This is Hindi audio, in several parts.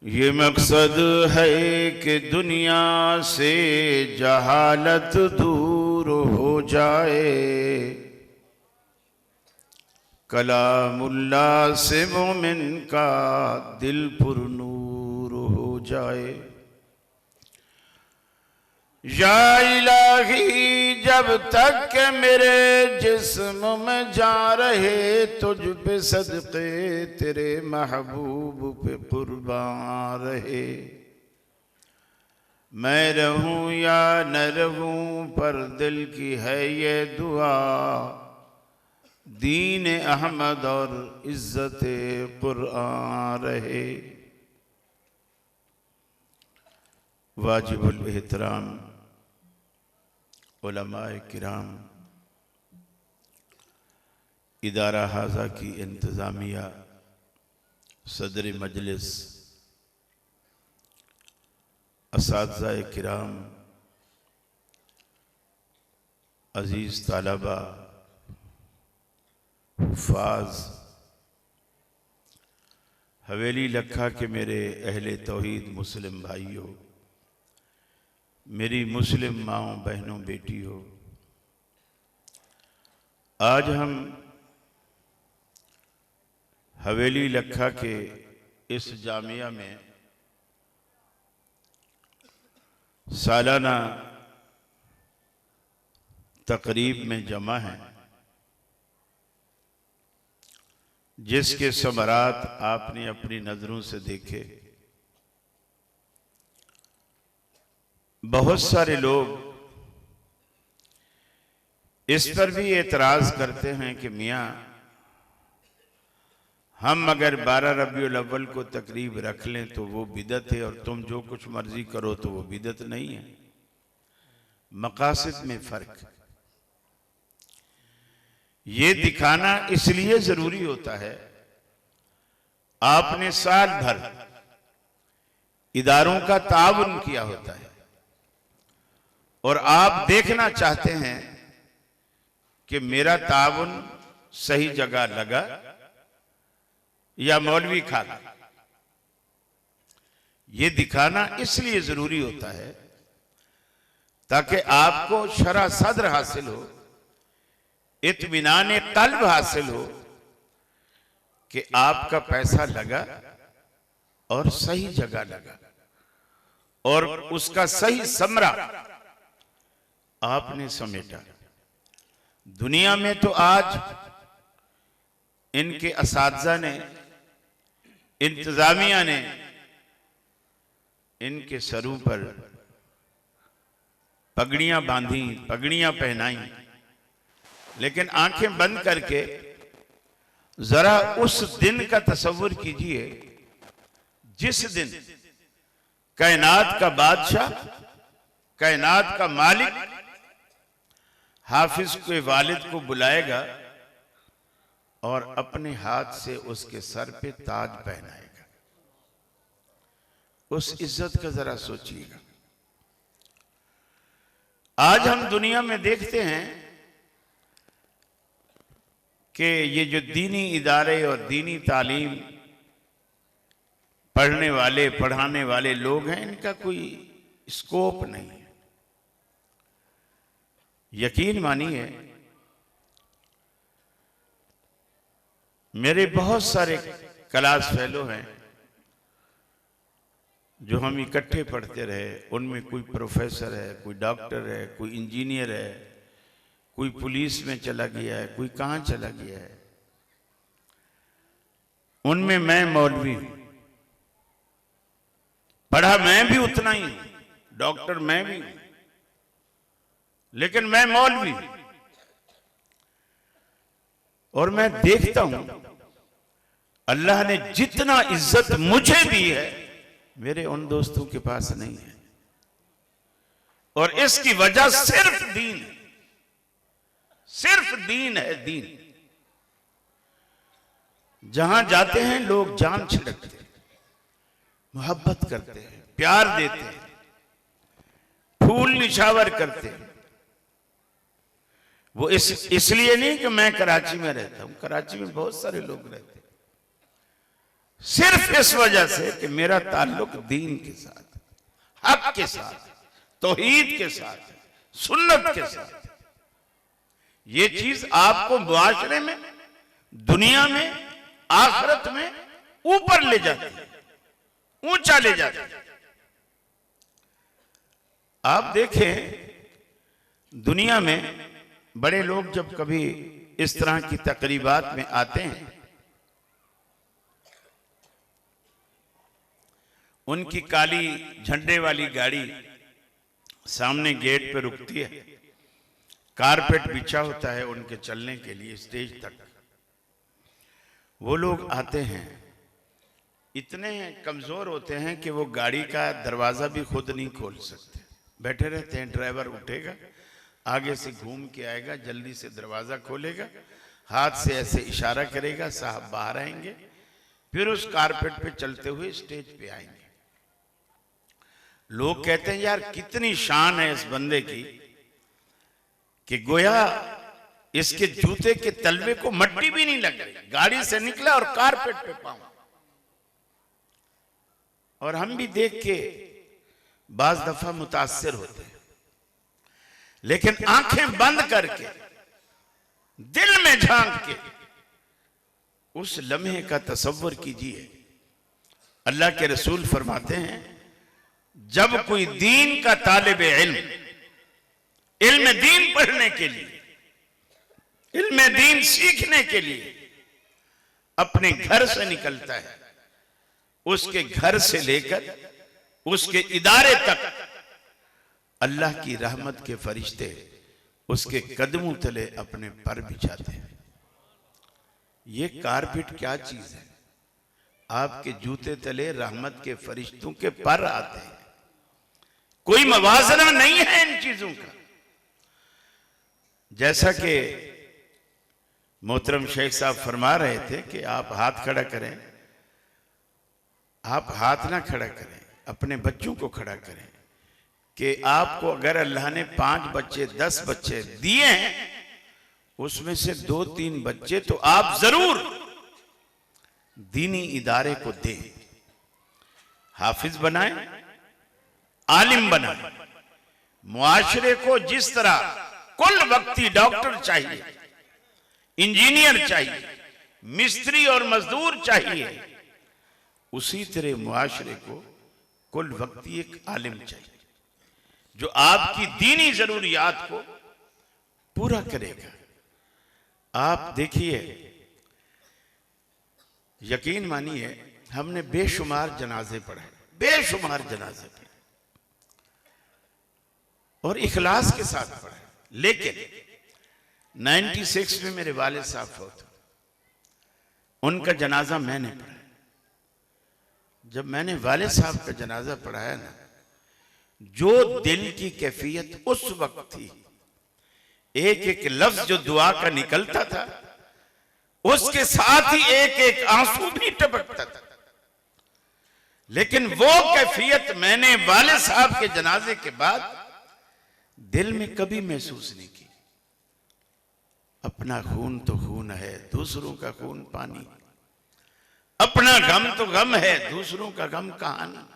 ये मकसद है कि दुनिया से जहालत दूर हो जाए, कलामुल्लाह से मोमिन का दिल पुरनूर हो जाए। या इलाही जब तक के मेरे जिस्म में जा रहे, तुझ पे सदक़े तेरे महबूब पे कुर्बान रहे। मैं रहूं या न रहूं पर दिल की है ये दुआ, दीन अहमद और इज्जत कुरान रहे। वाजिबुल एहतराम उलमाए किराम, इदारा हाजा की इंतज़ामिया, सदर मजलिस, असातिज़ा किराम, अज़ीज़ तालबा, हुफ़ाज़, हवेली लखा के मेरे अहले तौहीद मुस्लिम भाइयों, मेरी मुस्लिम माओं बहनों बेटियों, आज हम हवेली लखा के इस जामिया में सालाना तकरीब में जमा हैं, जिसके समरात आपने अपनी नजरों से देखे। बहुत सारे लोग इस पर भी एतराज करते हैं कि मियाँ, हम अगर 12 रबीउल अव्वल को तकरीब रख लें तो वो बिदत है, और तुम जो कुछ मर्जी करो तो वो बिदत नहीं है। मकासद में फर्क, ये दिखाना इसलिए जरूरी होता है, आपने साल भर इदारों का ताउन किया होता है और आप देखना चाहते हैं कि मेरा ताउन सही जगह लगा या मौलवी खा गया। ये दिखाना इसलिए जरूरी होता है ताकि आपको शरह सद्र हासिल हो, इत्मीनान कल्ब हासिल हो कि आपका पैसा लगा और सही जगह लगा और उसका सही समरा आपने समेटा। दुनिया में तो आज इनके असातिज़ा ने, इंतजामिया ने इनके सरों पर पगड़ियां बांधी, पगड़ियां पहनाई, लेकिन आंखें बंद करके जरा उस दिन का तसव्वुर कीजिए जिस दिन कायनात का बादशाह, कायनात का मालिक हाफिज के वालिद को बुलाएगा और अपने हाथ से उसके सर पे ताज पहनाएगा। उस इज्जत का जरा सोचिएगा। आज हम दुनिया में देखते हैं कि ये जो दीनी इदारे और दीनी तालीम पढ़ने वाले, पढ़ाने वाले लोग हैं, इनका कोई स्कोप नहीं है। यकीन मानिए, मेरे बहुत सारे क्लास फेलो हैं जो हम इकट्ठे पढ़ते रहे। उनमें कोई प्रोफेसर है, कोई डॉक्टर है, कोई इंजीनियर है, कोई पुलिस में चला गया है, कोई कहां चला गया है। उनमें मैं मौलवी हूं, पढ़ा मैं भी उतना ही हूं, डॉक्टर मैं भी हूं, लेकिन मैं मौलवी हूं। और मैं देखता हूं अल्लाह ने जितना इज्जत मुझे दी है, मेरे उन दोस्तों के पास नहीं है। और इसकी वजह सिर्फ दीन है, सिर्फ दीन है। दीन जहां जाते हैं लोग जान छिड़कते हैं, मोहब्बत करते हैं, प्यार देते हैं, फूल निछावर करते हैं। वो इसलिए नहीं कि मैं कराची में रहता हूं, कराची में बहुत सारे लोग रहते हैं, सिर्फ इस वजह से कि मेरा ताल्लुक दीन के साथ, हक के साथ, तौहीद के साथ, सुन्नत के साथ। ये चीज आपको मुआशरे में, दुनिया में, आखिरत में ऊपर ले जाती है, ऊंचा ले जाती है। आप देखें दुनिया में बड़े लोग जब कभी इस तरह की तकरीबात में आते हैं, उनकी काली झंडे वाली गाड़ी सामने गेट पे रुकती है, कारपेट बिछा होता है उनके चलने के लिए स्टेज तक। वो लोग आते हैं, इतने कमजोर होते हैं कि वो गाड़ी का दरवाजा भी खुद नहीं खोल सकते, बैठे रहते हैं। ड्राइवर उठेगा, आगे से घूम के आएगा, जल्दी से दरवाजा खोलेगा, हाथ से ऐसे इशारा करेगा, साहब बाहर आएंगे, फिर उस कारपेट पे चलते हुए स्टेज पे आएंगे। लोग कहते हैं यार कितनी शान है इस बंदे की कि गोया इसके जूते के तलवे को मट्टी भी नहीं लग रही, गाड़ी से निकला और कारपेट पे पांव। और हम भी देख के बाज दफा मुतासिर होते हैं, लेकिन आंखें बंद करके दिल में झांक के उस लम्हे का तसव्वुर कीजिए। अल्लाह के रसूल फरमाते हैं, जब कोई दीन का तालिब इल्म दीन पढ़ने के लिए, इल्म दीन सीखने के लिए अपने घर से निकलता है, उसके घर से लेकर उसके इदारे तक अल्लाह की रहमत के फरिश्ते उसके कदमों तले अपने पर बिछाते हैं। ये कारपेट क्या चीज है? आपके जूते तले रहमत के फरिश्तों के पर आते हैं। कोई मवाजना नहीं है इन चीजों का। जैसा कि मोहतरम शेख साहब फरमा रहे थे कि आप हाथ खड़ा करें, आप हाथ ना खड़ा करें, अपने बच्चों को खड़ा करें कि आपको अगर अल्लाह ने 5 बच्चे 10 बच्चे दिए हैं, उसमें से 2-3 बच्चे तो आप जरूर दीनी इदारे को दें, हाफिज बनाएं, आलिम बनाएं। मुआशरे को जिस तरह कुल वक्ती डॉक्टर चाहिए, इंजीनियर चाहिए, मिस्त्री और मजदूर चाहिए, उसी तरह मुआशरे को कुल वक्ती एक आलिम चाहिए जो आपकी दीनी जरूरियात को पूरा करेगा। आप देखिए, यकीन मानिए, हमने बेशुमार जनाजे पढ़े, बेशुमार जनाजे पढ़े और इखलास के साथ पढ़े। लेकिन 96 में मेरे वालिद साहब फौत, उनका जनाजा मैंने पढ़ा। जब मैंने वालिद साहब का जनाजा पढ़ाया ना, जो दिल की कैफियत उस वक्त थी, एक एक लफ्ज जो दुआ का निकलता था, उसके साथ ही एक एक आंसू भी टपकता था। लेकिन वो कैफियत मैंने वालिद साहब के जनाजे के बाद दिल में कभी महसूस नहीं की। अपना खून तो खून है, दूसरों का खून पानी। अपना गम तो गम है, दूसरों का गम कहानी।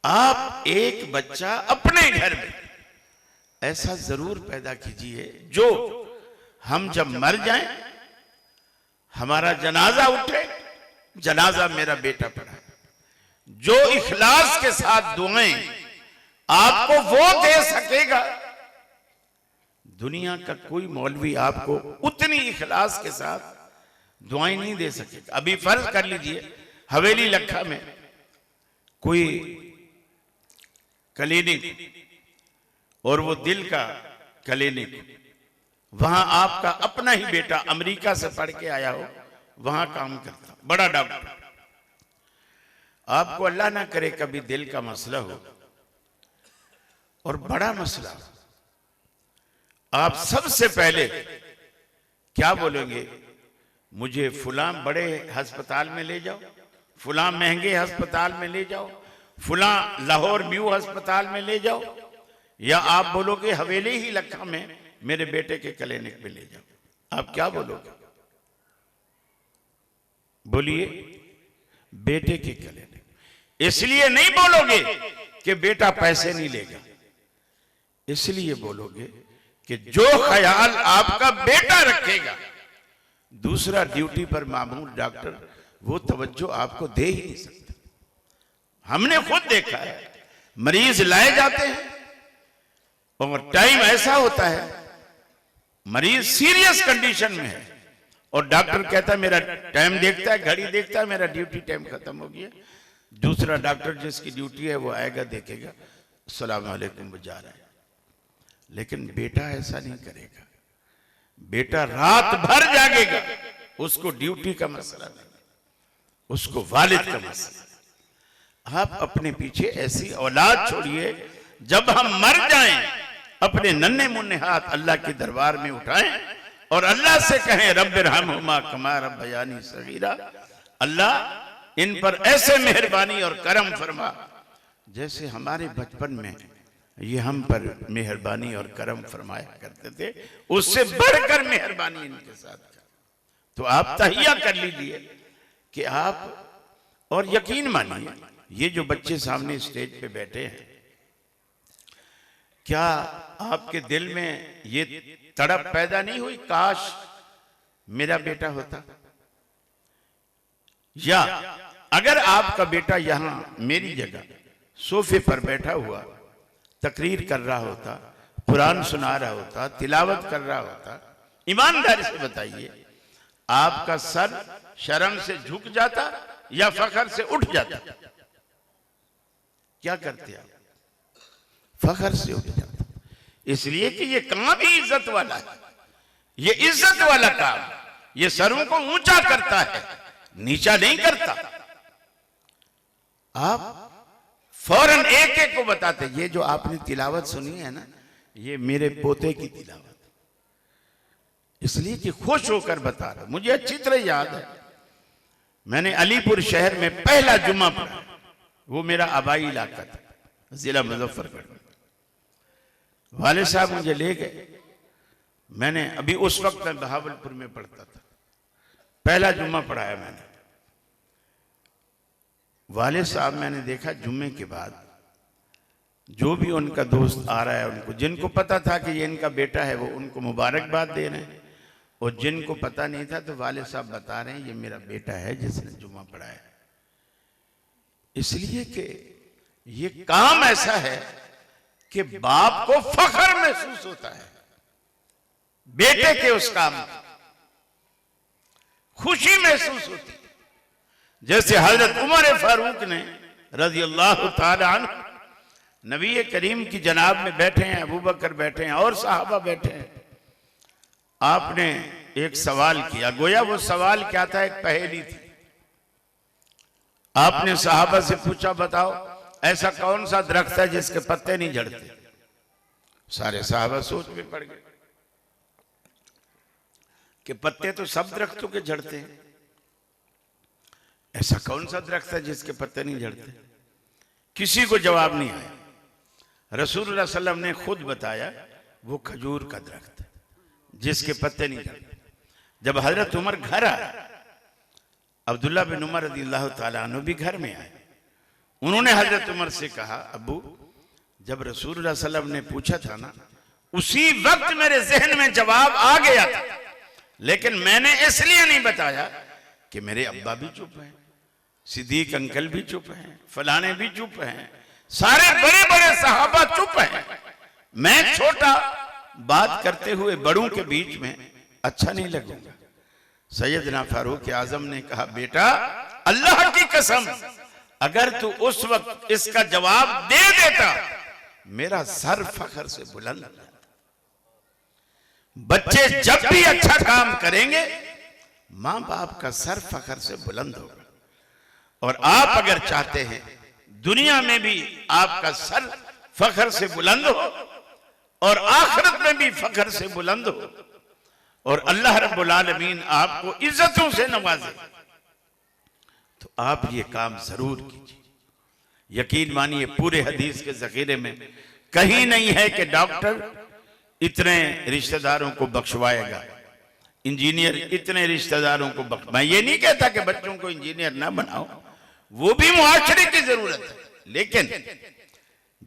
आप एक बच्चा अपने घर में ऐसा जरूर पैदा कीजिए जो हम जब मर जाएं, हमारा जनाजा उठे, जनाजा मेरा बेटा पढ़ा। जो इखलास के साथ दुआएं आपको वो दे सकेगा, दुनिया का कोई मौलवी आपको उतनी इखलास के साथ दुआएं नहीं दे सकेगा। अभी फर्ज कर लीजिए, हवेली लखा में कोई क्लिनिक, और वो दिल का क्लिनिक, वहां आपका अपना ही बेटा अमेरिका से पढ़ के आया हो, वहां काम करता, बड़ा डॉक्टर। आपको अल्लाह ना करे कभी दिल का मसला हो और बड़ा मसला, आप सबसे पहले क्या बोलेंगे? मुझे फुलां बड़े अस्पताल में ले जाओ, फुलां महंगे अस्पताल में ले जाओ, फुलां लाहौर म्यू अस्पताल में ले जाओ, या आप बोलोगे हवेली ही लखा में मेरे बेटे के क्लिनिक में ले जाओ? आप क्या बोलोगे? बोलिए। बेटे के गले लगे। इसलिए नहीं बोलोगे कि बेटा पैसे नहीं लेगा, इसलिए बोलोगे कि जो ख्याल आपका बेटा रखेगा, दूसरा ड्यूटी पर मामूर डॉक्टर वो तवज्जो आपको दे ही नहीं सकता। हमने खुद देखा है, मरीज लाए जाते हैं और टाइम ऐसा होता है, मरीज सीरियस कंडीशन में है और डॉक्टर कहता है, मेरा टाइम देखता है, घड़ी देखता है, मेरा ड्यूटी टाइम खत्म हो गया। दूसरा डॉक्टर जिसकी ड्यूटी है वो आएगा, देखेगा, अस्सलाम वालेकुम, वो जा रहा है। लेकिन बेटा ऐसा नहीं करेगा, बेटा रात भर जागेगा, उसको ड्यूटी का मसला नहीं, उसको वालिद का मसला। आप अपने पीछे ऐसी औलाद छोड़िए, जब हम मर जाएं अपने नन्हे मुन्ने हाथ अल्लाह के दरबार में उठाएं और अल्लाह से कहें, रब्बिरहमहुमा कमा रब्बयानी सगीरा, अल्लाह इन पर ऐसे मेहरबानी और करम फरमा जैसे हमारे बचपन में ये हम पर मेहरबानी और करम फरमाया करते थे, उससे बढ़कर मेहरबानी इनके साथ कर। तो आप तहिया कर लीजिए कि आप, और यकीन मानिए ये जो बच्चे सामने स्टेज पे बैठे हैं, क्या आपके दिल में ये तड़प पैदा नहीं हुई, काश मेरा बेटा होता? या अगर आपका बेटा यहां मेरी जगह सोफे पर बैठा हुआ तकरीर कर रहा होता, कुरान सुना रहा होता, तिलावत कर रहा होता, ईमानदारी से बताइए, आपका सर शर्म से झुक जाता या फखर से उठ जाता? क्या करते आप? फखर से उठ जाता। इसलिए कि ये काम भी इज्जत वाला है, ये इज्जत वाला काम, ये सरों को ऊंचा करता है, नीचा नहीं करता। आप फौरन एक एक को बताते, ये जो आपने तिलावत सुनी है ना, ये मेरे पोते की तिलावत, इसलिए कि खुश होकर बता रहा। मुझे अच्छी तरह याद है, मैंने अलीपुर शहर में पहला जुम्मा पढ़ा, वो मेरा आबाई इलाका था, जिला मुजफ्फरगढ़ में। वाले साहब मुझे ले गए, मैंने अभी उस वक्त मैं बहावलपुर में पढ़ता था, पहला जुम्मा पढ़ाया मैंने। वाले साहब मैंने देखा जुम्मे के बाद जो भी उनका दोस्त आ रहा है, उनको जिनको पता था कि ये इनका बेटा है वो उनको मुबारकबाद दे रहे हैं, और जिनको पता नहीं था तो वाले साहब बता रहे हैं ये मेरा बेटा है जिसने जुम्मा पढ़ाया। इसलिए कि ये काम ऐसा है कि बाप को फख्र महसूस होता है बेटे के उस काम में, खुशी महसूस होती है। जैसे हजरत उमर फारूक ने रज़ी अल्लाह ताला अन्हु नबी करीम की जनाब में बैठे हैं, अबू बकर बैठे हैं और साहबा बैठे हैं। आपने एक सवाल किया, गोया वो सवाल क्या था, एक पहेली थी। आपने साहबा से पूछा, बताओ ऐसा कौन सा दरख्त है जिसके पत्ते नहीं झड़ते? सारे साहबा सोच में पड़ गए कि पत्ते तो सब दरख्तों के झड़ते हैं, ऐसा कौन सा दरख्त है जिसके पत्ते नहीं झड़ते? किसी को जवाब नहीं आया। रसूलुल्लाह सल्लल्लाहु अलैहि वसल्लम ने खुद बताया, वो खजूर का दरख्त है जिसके पत्ते नहीं झड़ते। जब हजरत उमर घर आए, अब्दुल्ला बिन उमर रज़ियल्लाहु ताला अन्हु भी घर में आए। उन्होंने हजरत उमर से कहा, अब्बू जब रसूलुल्लाह सल्लल्लाहु अलैहि वसल्लम ने पूछा था ना, उसी वक्त मेरे जहन में जवाब आ गया था, लेकिन मैंने इसलिए नहीं बताया कि मेरे अब्बा भी चुप हैं, सिद्दीक अंकल भी चुप हैं, फलाने भी चुप हैं, सारे बड़े बड़े सहाबा चुप हैं, मैं छोटा बात करते हुए बड़ों के बीच में अच्छा नहीं लगूंगा। सैयदना फारूक आजम ने कहा, बेटा अल्लाह की कसम, अगर तू उस वक्त इसका जवाब दे देता, मेरा सर फख्र से बुलंद हो जाता। बच्चे जब भी अच्छा काम करेंगे, मां बाप का सर फख्र से बुलंद होगा। और आप अगर चाहते हैं दुनिया में भी आपका सर फख्र से बुलंद हो और आखिरत में भी फख्र से बुलंद हो, और अल्लाह रब्बुल आलमीन आपको इज्जतों से नवाजे, तो आप ये काम जरूर कीजिए। यकीन मानिए पूरे हदीस के जखीरे में कहीं नहीं है कि डॉक्टर इतने रिश्तेदारों को बख्शवाएगा, इंजीनियर इतने रिश्तेदारों को बख्श। मैं ये नहीं कहता कि बच्चों को इंजीनियर ना बनाओ, वो भी मुआशरे की जरूरत है। लेकिन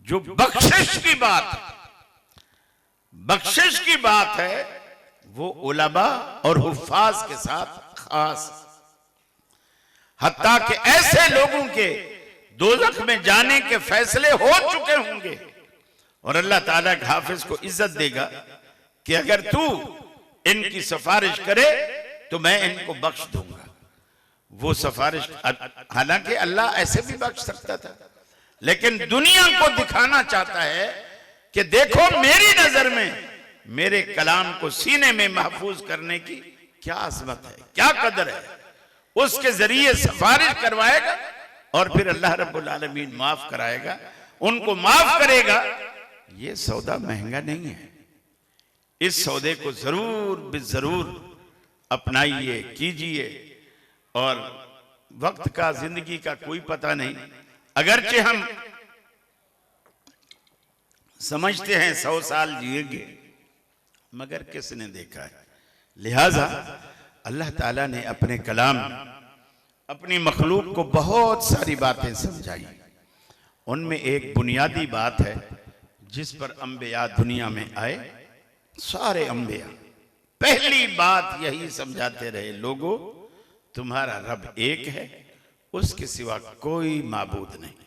जो बख्शिश की बात है वो उलमा और हुफ्फाज के साथ खास, हत्ता कि ऐसे लोगों के दोज़ख में जाने के फैसले हो चुके होंगे और अल्लाह ताला के हाफिज को इज्जत देगा कि अगर तू इनकी सिफारिश करे तो मैं इनको बख्श दूंगा। वो सिफारिश, हालांकि अल्लाह ऐसे भी बख्श सकता था, लेकिन दुनिया को दिखाना चाहता है कि देखो मेरी नजर में मेरे कलाम को सीने में महफूज करने की क्या अजमत है, क्या कदर है। उसके जरिए सिफारिश करवाएगा और फिर अल्लाह रब्बुल आलमीन माफ कराएगा, उनको माफ करेगा। ये सौदा महंगा नहीं है। इस सौदे को जरूर जरूर अपनाइए, कीजिए। और वक्त का, जिंदगी का कोई पता नहीं। अगरचे हम समझते हैं 100 साल जिएंगे, मगर किसने देखा है। लिहाजा अल्लाह ताला ने अपने कलाम अपनी मखलूक को बहुत सारी बातें समझाई। उनमें एक बुनियादी बात है जिस पर अंबिया दुनिया में आए, सारे अंबिया पहली बात यही समझाते रहे, लोगों तुम्हारा रब एक है, उसके सिवा कोई माबूद नहीं।